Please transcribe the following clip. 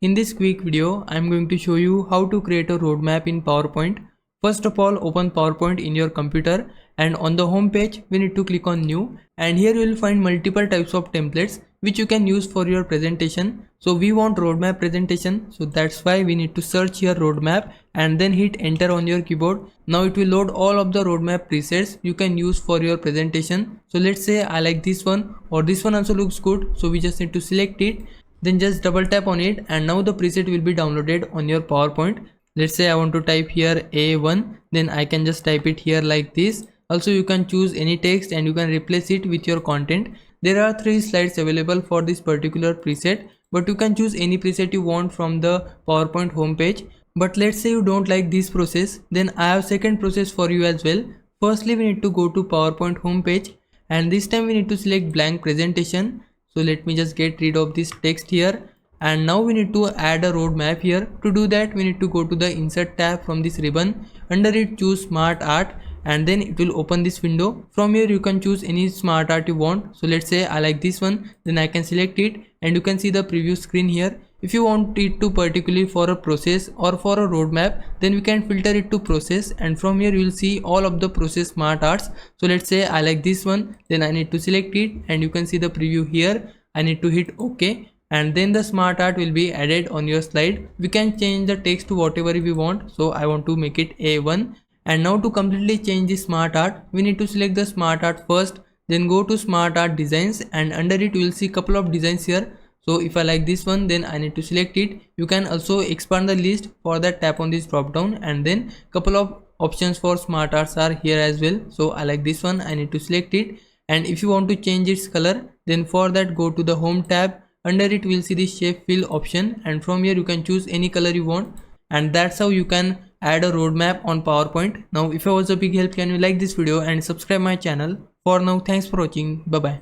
In this quick video, I am going to show you how to create a roadmap in PowerPoint. First of all, open PowerPoint in your computer and on the home page, we need to click on new, and here you will find multiple types of templates which you can use for your presentation. So we want roadmap presentation, so that's why we need to search here roadmap and then hit enter on your keyboard. Now it will load all of the roadmap presets you can use for your presentation. So let's say I like this one, or this one also looks good, so we just need to select it. Then just double tap on it and now the preset will be downloaded on your PowerPoint. Let's say I want to type here A1, then I can just type it here like this. Also you can choose any text and you can replace it with your content. There are 3 slides available for this particular preset, but you can choose any preset you want from the PowerPoint homepage. But let's say you don't like this process, then I have second process for you as well. Firstly, we need to go to PowerPoint homepage and this time we need to select blank presentation. So let me just get rid of this text here, and now we need to add a roadmap here. To do that, we need to go to the insert tab from this ribbon. Under it, choose SmartArt and then it will open this window. From here you can choose any SmartArt you want. So let's say I like this one, then I can select it and you can see the preview screen here. If you want it to particularly for a process or for a roadmap, then we can filter it to process, and from here you will see all of the process smart arts. So let's say I like this one, then I need to select it and you can see the preview here. I need to hit OK and then the smart art will be added on your slide. We can change the text to whatever we want. So I want to make it A1, and now to completely change the smart art, we need to select the smart art first, then go to smart art designs, and under it you will see couple of designs here. So if I like this one, then I need to select it. You can also expand the list. For that, tap on this drop down and then couple of options for smart arts are here as well. So I like this one, I need to select it. And if you want to change its color, then for that go to the home tab. Under it we'll see the shape fill option, and from here you can choose any color you want. And that's how you can add a roadmap on PowerPoint. Now if I was a big help, can you like this video and subscribe my channel. For now, thanks for watching. Bye bye.